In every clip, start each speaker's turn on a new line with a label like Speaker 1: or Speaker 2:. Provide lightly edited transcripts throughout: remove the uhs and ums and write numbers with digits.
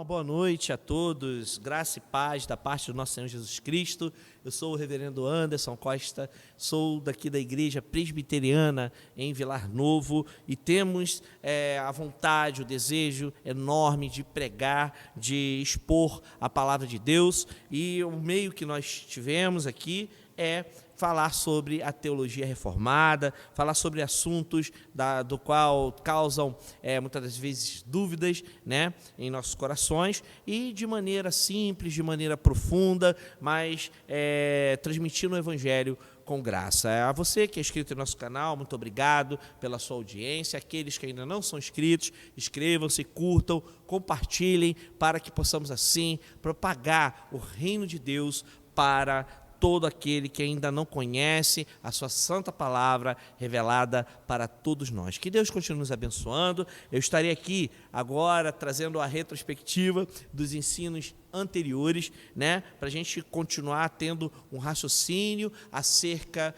Speaker 1: Uma boa noite a todos, graça e paz da parte do nosso Senhor Jesus Cristo. Eu sou o reverendo Anderson Costa, sou daqui da Igreja Presbiteriana em Vilar Novo e temos a vontade, o desejo enorme de pregar, de expor a palavra de Deus, e o meio que nós tivemos aqui é falar sobre a teologia reformada, falar sobre assuntos do qual causam muitas das vezes dúvidas, né, em nossos corações, e de maneira simples, de maneira profunda, mas transmitindo o Evangelho com graça. A você que é inscrito no nosso canal, muito obrigado pela sua audiência. Aqueles que ainda não são inscritos, inscrevam-se, curtam, compartilhem, para que possamos assim propagar o reino de Deus para todo aquele que ainda não conhece a sua santa palavra revelada para todos nós. Que Deus continue nos abençoando. Eu estarei aqui agora trazendo a retrospectiva dos ensinos anteriores, né, para a gente continuar tendo um raciocínio acerca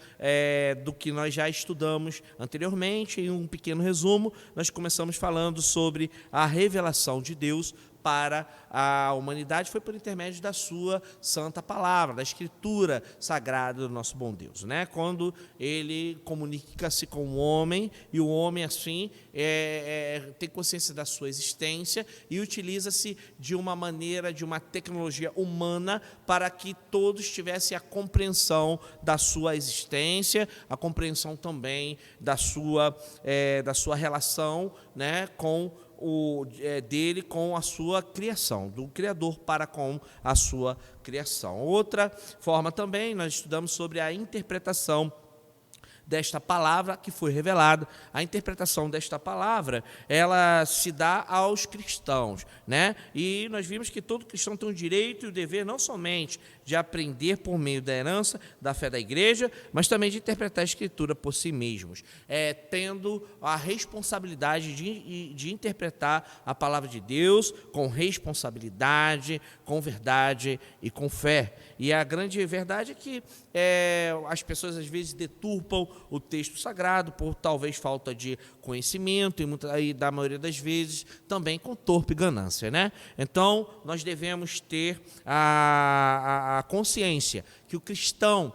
Speaker 1: do que nós já estudamos anteriormente. Em um pequeno resumo, nós começamos falando sobre a revelação de Deus para a humanidade, foi por intermédio da sua santa palavra, da escritura sagrada do nosso bom Deus, né? Quando ele comunica-se com o homem, e o homem assim tem consciência da sua existência e utiliza-se de uma maneira, de uma tecnologia humana, para que todos tivessem a compreensão da sua existência, a compreensão também da sua relação, né, com dele com a sua criação, do Criador para com a sua criação. Outra forma também, nós estudamos sobre a interpretação desta palavra que foi revelada. A interpretação desta palavra, ela se dá aos cristãos, né? E nós vimos que todo cristão tem o direito e o dever não somente de aprender por meio da herança, da fé da igreja, mas também de interpretar a escritura por si mesmos, tendo a responsabilidade de interpretar a palavra de Deus com responsabilidade, com verdade e com fé. E a grande verdade é que as pessoas às vezes deturpam o texto sagrado por talvez falta de conhecimento e da maioria das vezes também com torpe ganância, né? Então nós devemos ter a consciência que o cristão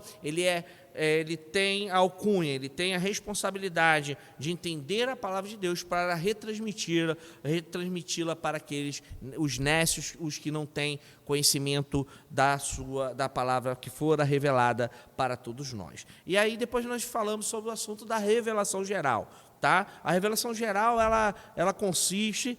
Speaker 1: ele tem a alcunha, ele tem a responsabilidade de entender a palavra de Deus para retransmiti-la para aqueles, os nécios, os que não têm conhecimento da palavra que fora revelada para todos nós. E aí depois nós falamos sobre o assunto da revelação geral. Tá? A revelação geral, ela consiste,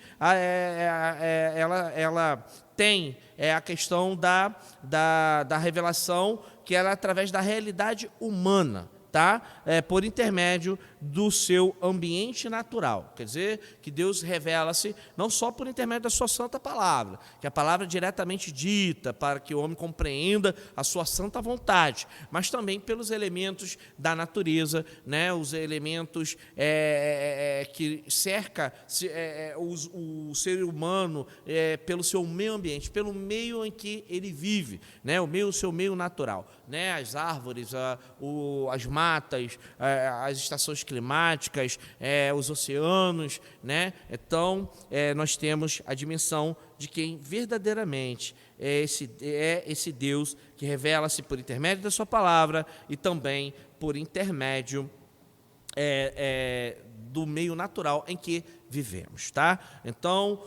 Speaker 1: ela tem a questão da revelação, que era através da realidade humana, tá? Por intermédio do seu ambiente natural. Quer dizer, que Deus revela-se não só por intermédio da sua santa palavra, que a palavra é diretamente dita para que o homem compreenda a sua santa vontade, mas também pelos elementos da natureza, né? Os elementos que cerca o ser humano pelo seu meio ambiente, pelo meio em que ele vive, né? O seu meio natural, né? As árvores, as matas, as estações climáticas, os oceanos, né? Então, nós temos a dimensão de quem verdadeiramente é esse Deus que revela-se por intermédio da sua palavra e também por intermédio do meio natural em que vivemos, tá? Então,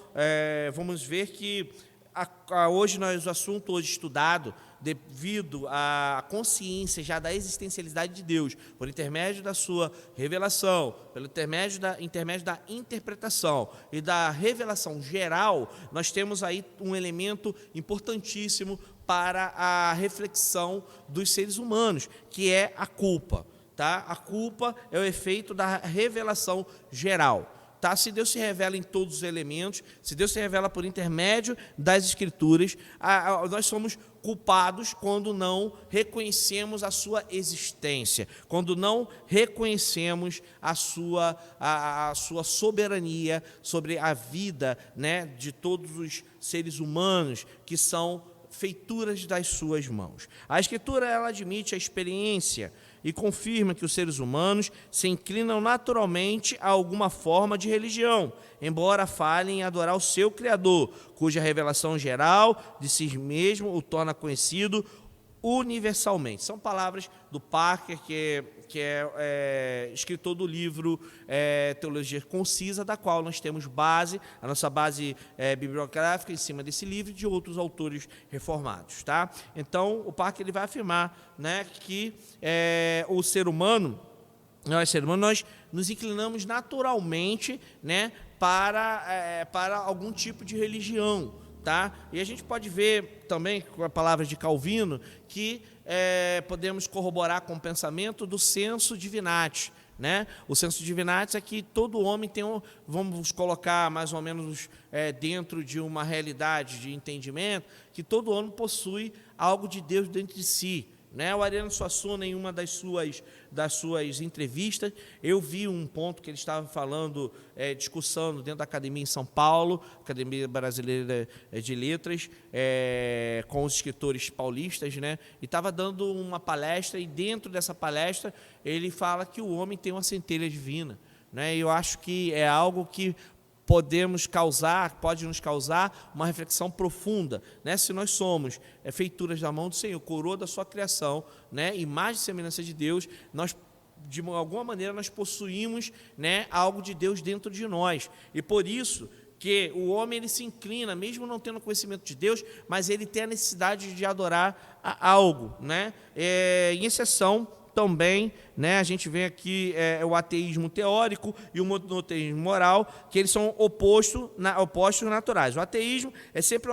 Speaker 1: vamos ver que hoje o assunto hoje estudado, devido à consciência já da existencialidade de Deus, por intermédio da sua revelação, pelo intermédio da interpretação e da revelação geral, nós temos aí um elemento importantíssimo para a reflexão dos seres humanos, que é a culpa. Tá? A culpa é o efeito da revelação geral. Tá? Se Deus se revela em todos os elementos, se Deus se revela por intermédio das Escrituras, nós somos culpados quando não reconhecemos a sua existência, quando não reconhecemos a sua soberania sobre a vida, né, de todos os seres humanos que são feituras das suas mãos. A Escritura ela admite a experiência e confirma que os seres humanos se inclinam naturalmente a alguma forma de religião, embora falem em adorar o seu Criador, cuja revelação geral de si mesmo o torna conhecido universalmente. São palavras do Parker, que é escritor do livro Teologia Concisa, da qual nós temos base, a nossa base bibliográfica em cima desse livro e de outros autores reformados. Tá? Então, o Parker ele vai afirmar, né, que o ser humano, nós nos inclinamos naturalmente, né, para algum tipo de religião. Tá? E a gente pode ver também, com a palavra de Calvino, que podemos corroborar com o pensamento do sensu divinati. Né? O sensu divinati é que todo homem tem vamos colocar mais ou menos dentro de uma realidade de entendimento, que todo homem possui algo de Deus dentro de si. Né? O Ariano Suassuna, em uma das suas entrevistas, eu vi um ponto que ele estava falando, discussando dentro da academia em São Paulo, Academia Brasileira de Letras, com os escritores paulistas, né? E estava dando uma palestra, e dentro dessa palestra ele fala que o homem tem uma centelha divina. Né? E eu acho que é algo que pode nos causar uma reflexão profunda, né? Se nós somos feituras da mão do Senhor, coroa da sua criação, né? Imagem e semelhança de Deus, nós, de alguma maneira, nós possuímos, né, algo de Deus dentro de nós, e por isso que o homem ele se inclina, mesmo não tendo conhecimento de Deus, mas ele tem a necessidade de adorar algo, né? Em exceção também, né, a gente vê aqui o ateísmo teórico e o monoteísmo moral, que eles são opostos naturais. O ateísmo é sempre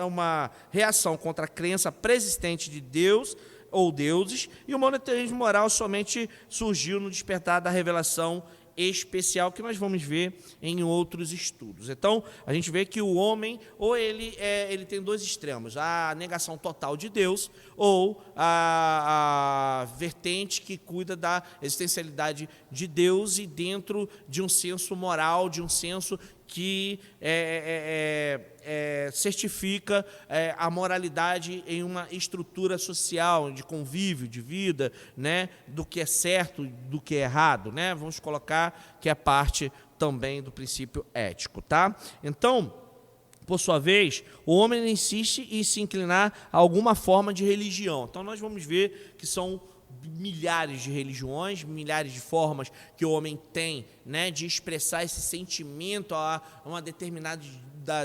Speaker 1: uma reação contra a crença preexistente de Deus ou deuses, e o monoteísmo moral somente surgiu no despertar da revelação especial, que nós vamos ver em outros estudos. Então, a gente vê que o homem, ou ele tem dois extremos, a negação total de Deus, ou a vertente que cuida da existencialidade de Deus e dentro de um senso moral, de um senso que certifica a moralidade em uma estrutura social, de convívio, de vida, né, do que é certo, do que é errado, né? Vamos colocar que é parte também do princípio ético. Tá? Então, por sua vez, o homem insiste em se inclinar a alguma forma de religião. Então, nós vamos ver que são milhares de religiões, milhares de formas que o homem tem, né, de expressar esse sentimento a uma determinada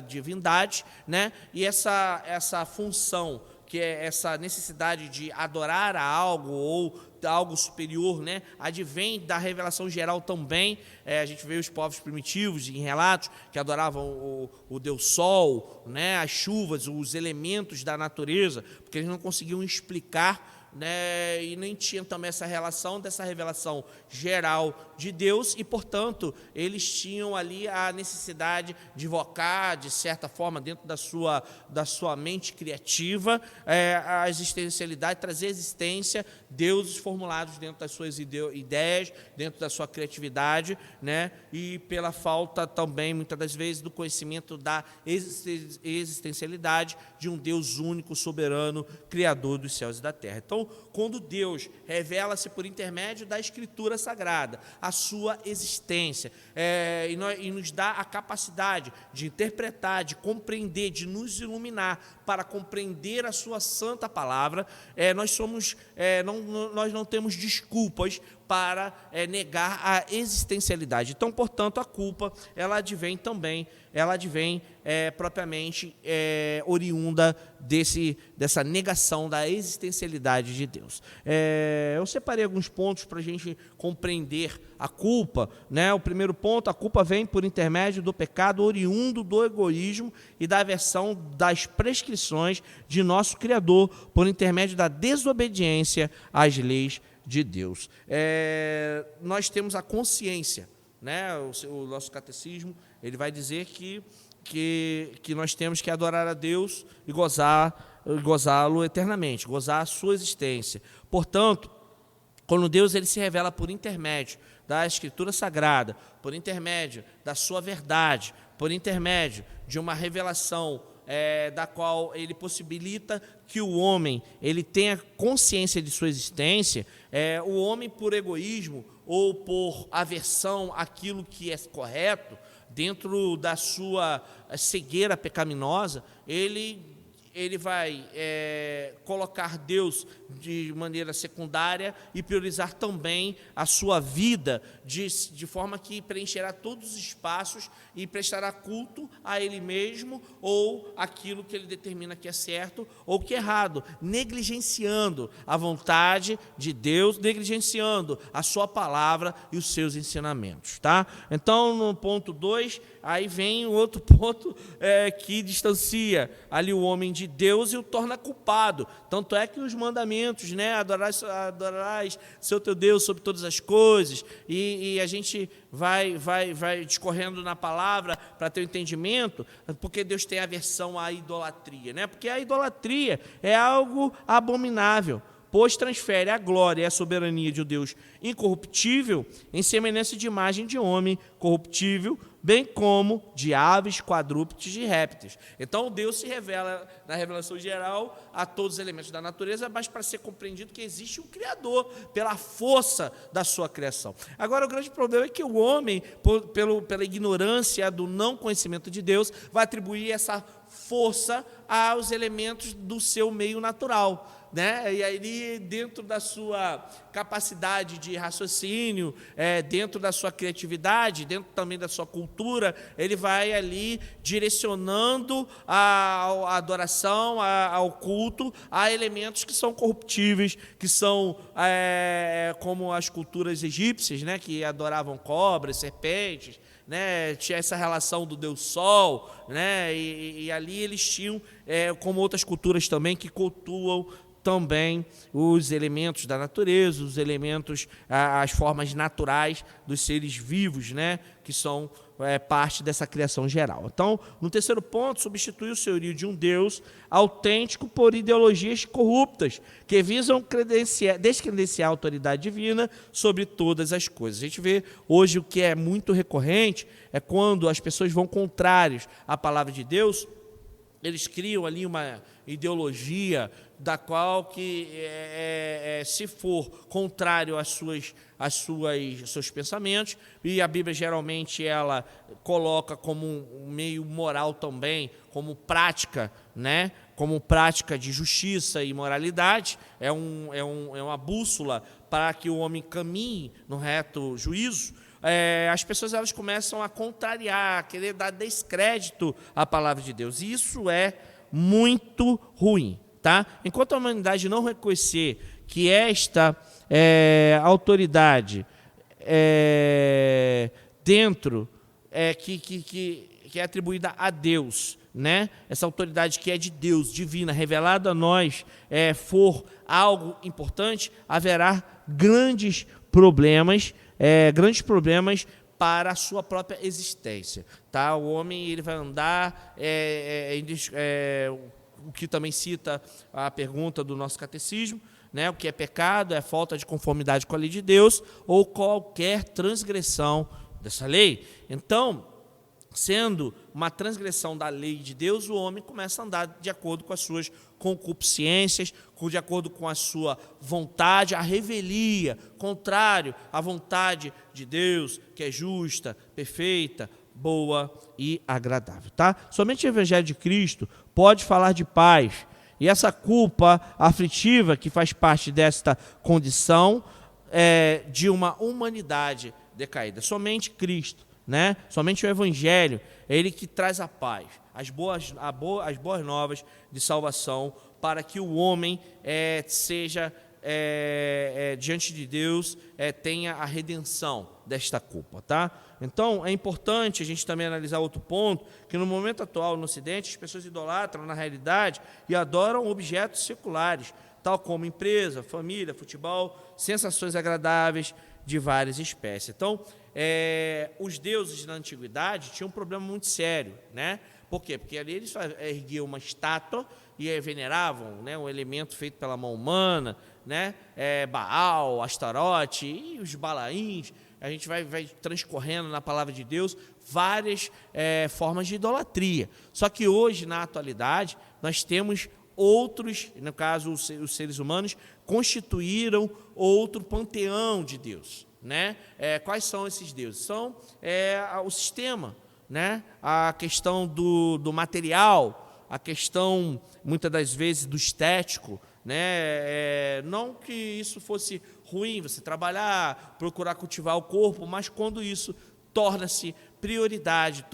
Speaker 1: divindade, né, e essa função, que é essa necessidade de adorar a algo ou algo superior, né, advém da revelação geral também. A gente vê os povos primitivos em relatos que adoravam o Deus Sol, né, as chuvas, os elementos da natureza, porque eles não conseguiam explicar, né, e nem tinham também essa revelação geral de Deus, e, portanto, eles tinham ali a necessidade de invocar, de certa forma, dentro da sua mente criativa, a existencialidade, trazer à existência deuses formulados dentro das suas ideias, dentro da sua criatividade, né, e pela falta também, muitas das vezes, do conhecimento da existencialidade de um Deus único, soberano, criador dos céus e da terra. Então, quando Deus revela-se por intermédio da Escritura Sagrada, a sua existência, e nos dá a capacidade de interpretar, de compreender, de nos iluminar para compreender a sua santa palavra, nós não temos desculpas para negar a existencialidade. Então, portanto, a culpa ela advém propriamente oriunda dessa negação da existencialidade de Deus. Eu separei alguns pontos para a gente compreender a culpa, né? O primeiro ponto: a culpa vem por intermédio do pecado oriundo do egoísmo e da aversão das prescrições de nosso Criador, por intermédio da desobediência às leis de Deus. Nós temos a consciência, né? O nosso catecismo ele vai dizer que nós temos que adorar a Deus e gozá-lo eternamente, gozar a sua existência. Portanto, quando Deus ele se revela por intermédio da Escritura Sagrada, por intermédio da sua verdade, por intermédio de uma revelação da qual ele possibilita que o homem ele tenha consciência de sua existência, o homem, por egoísmo ou por aversão àquilo que é correto, dentro da sua cegueira pecaminosa, ele vai colocar Deus de maneira secundária e priorizar também a sua vida, de forma que preencherá todos os espaços e prestará culto a ele mesmo ou aquilo que ele determina que é certo ou que é errado, negligenciando a vontade de Deus, negligenciando a sua palavra e os seus ensinamentos. Tá? Então, no ponto 2, aí vem o outro ponto que distancia ali o homem de Deus e o torna culpado. Tanto é que os mandamentos, né, adorarás seu teu Deus sobre todas as coisas, e a gente vai discorrendo na palavra para ter o entendimento, porque Deus tem aversão à idolatria, né? Porque a idolatria é algo abominável, pois transfere a glória e a soberania de um Deus incorruptível em semelhança de imagem de homem corruptível, bem como de aves, quadrúpedes e répteis. Então, Deus se revela na revelação geral a todos os elementos da natureza, mas para ser compreendido que existe um Criador, pela força da sua criação. Agora, o grande problema é que o homem, pela ignorância do não conhecimento de Deus, vai atribuir essa força aos elementos do seu meio natural, né? E aí, dentro da sua capacidade de raciocínio, dentro da sua criatividade, dentro também da sua cultura, ele vai ali direcionando a adoração, ao culto, a elementos que são corruptíveis, que são como as culturas egípcias, né, que adoravam cobras, serpentes, né, tinha essa relação do Deus Sol, né, e ali eles tinham, como outras culturas também, que cultuam também os elementos da natureza, os elementos, as formas naturais dos seres vivos, né, que são parte dessa criação geral. Então, no terceiro ponto, substitui o senhorio de um Deus autêntico por ideologias corruptas, que visam descredenciar a autoridade divina sobre todas as coisas. A gente vê hoje o que é muito recorrente, é quando as pessoas vão contrários à palavra de Deus, eles criam ali uma ideologia da qual que, se for contrário às seus pensamentos, e a Bíblia geralmente ela coloca como um meio moral também, como prática, né? Como prática de justiça e moralidade, é uma bússola para que o homem caminhe no reto juízo. As pessoas elas começam a contrariar, a querer dar descrédito à palavra de Deus, e isso é muito ruim. Tá? Enquanto a humanidade não reconhecer que esta autoridade dentro que é atribuída a Deus, né? Essa autoridade que é de Deus, divina, revelada a nós, for algo importante, haverá grandes problemas para a sua própria existência. Tá? O homem ele vai andar o que também cita a pergunta do nosso catecismo, né? O que é pecado é falta de conformidade com a lei de Deus ou qualquer transgressão dessa lei. Então, sendo uma transgressão da lei de Deus, o homem começa a andar de acordo com as suas concupiscências, de acordo com a sua vontade, a revelia, contrário à vontade de Deus, que é justa, perfeita, boa e agradável. Tá? Somente o Evangelho de Cristo pode falar de paz, e essa culpa aflitiva que faz parte desta condição de uma humanidade decaída. Somente Cristo, né? Somente o Evangelho é ele que traz a paz, as boas novas de salvação, para que o homem seja diante de Deus, tenha a redenção desta culpa, tá? Então, é importante a gente também analisar outro ponto, que no momento atual no Ocidente, as pessoas idolatram na realidade e adoram objetos seculares, tal como empresa, família, futebol, sensações agradáveis de várias espécies. Então, os deuses na antiguidade tinham um problema muito sério, né? Por quê? Porque ali eles erguiam uma estátua e veneravam, né, um elemento feito pela mão humana, né? Baal, Astarote e os Balaíns, a gente vai transcorrendo na palavra de Deus várias formas de idolatria. Só que hoje, na atualidade, nós temos outros, no caso os seres humanos, constituíram outro panteão de Deus, né? Quais são esses deuses? São o sistema, né? A questão do material, a questão, muitas das vezes, do estético, né? Não que isso fosse ruim, você trabalhar, procurar cultivar o corpo, mas quando isso torna-se prioridade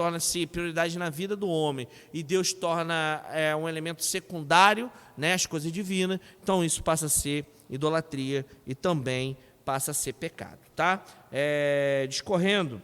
Speaker 1: na vida do homem, e Deus torna um elemento secundário, né, as coisas divinas, então isso passa a ser idolatria e também passa a ser pecado, tá? Discorrendo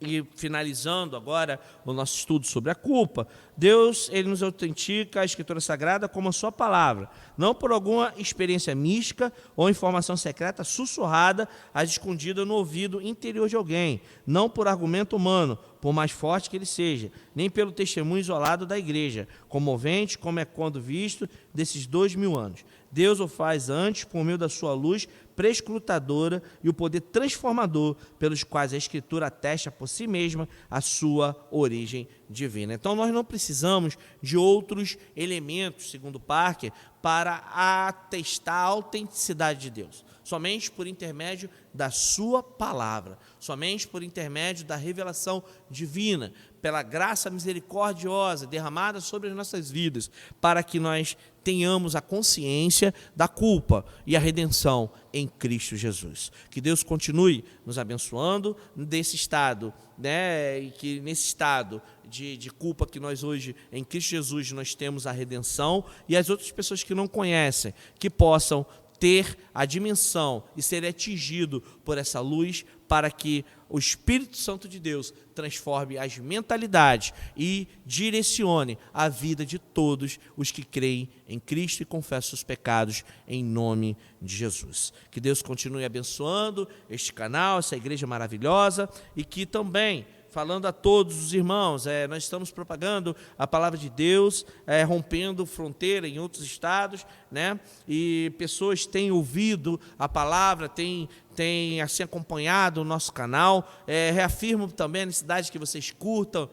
Speaker 1: e finalizando agora o nosso estudo sobre a culpa, Deus, ele nos autentica a Escritura Sagrada como a sua palavra, não por alguma experiência mística ou informação secreta sussurrada, escondida no ouvido interior de alguém, não por argumento humano, por mais forte que ele seja, nem pelo testemunho isolado da igreja, comovente como é quando visto desses 2000 anos. Deus o faz antes por meio da sua luz prescrutadora e o poder transformador pelos quais a Escritura atesta por si mesma a sua origem divina. Então nós não precisamos de outros elementos, segundo Parker, para atestar a autenticidade de Deus. Somente por intermédio da sua palavra, somente por intermédio da revelação divina, pela graça misericordiosa derramada sobre as nossas vidas, para que nós tenhamos a consciência da culpa e a redenção em Cristo Jesus. Que Deus continue nos abençoando desse estado, né? E que nesse estado de culpa que nós hoje, em Cristo Jesus, nós temos a redenção, e as outras pessoas que não conhecem, que possam ter a dimensão e ser atingido por essa luz, para que o Espírito Santo de Deus transforme as mentalidades e direcione a vida de todos os que creem em Cristo e confessam os pecados em nome de Jesus. Que Deus continue abençoando este canal, essa igreja maravilhosa, e que também, falando a todos os irmãos, nós estamos propagando a palavra de Deus, rompendo fronteira em outros estados, né? E pessoas têm ouvido a palavra, têm assim acompanhado o nosso canal. Reafirmo também a necessidade que vocês curtam,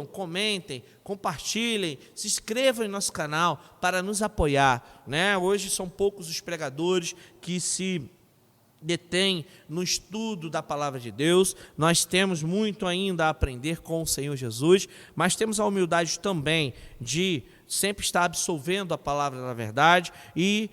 Speaker 1: comentem, compartilhem, se inscrevam em nosso canal para nos apoiar, né? Hoje são poucos os pregadores que se detém no estudo da palavra de Deus. Nós temos muito ainda a aprender com o Senhor Jesus, mas temos a humildade também de sempre estar absolvendo a palavra da verdade e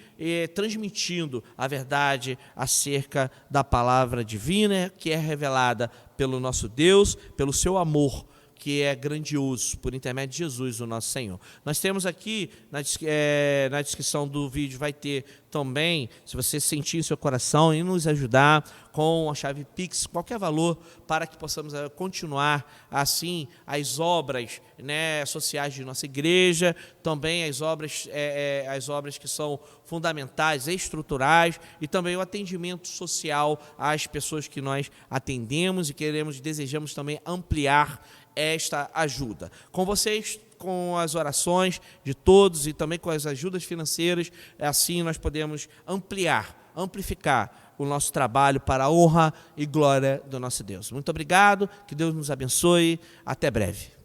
Speaker 1: transmitindo a verdade acerca da palavra divina, que é revelada pelo nosso Deus, pelo seu amor, que é grandioso, por intermédio de Jesus, o nosso Senhor. Nós temos aqui, na descrição do vídeo, vai ter também, se você sentir em seu coração e nos ajudar com a chave Pix, qualquer valor, para que possamos continuar assim as obras, né, sociais de nossa igreja, também as obras que são fundamentais, estruturais, e também o atendimento social às pessoas que nós atendemos e desejamos também ampliar esta ajuda. Com vocês, com as orações de todos e também com as ajudas financeiras, assim nós podemos amplificar o nosso trabalho para a honra e glória do nosso Deus. Muito obrigado, que Deus nos abençoe, até breve.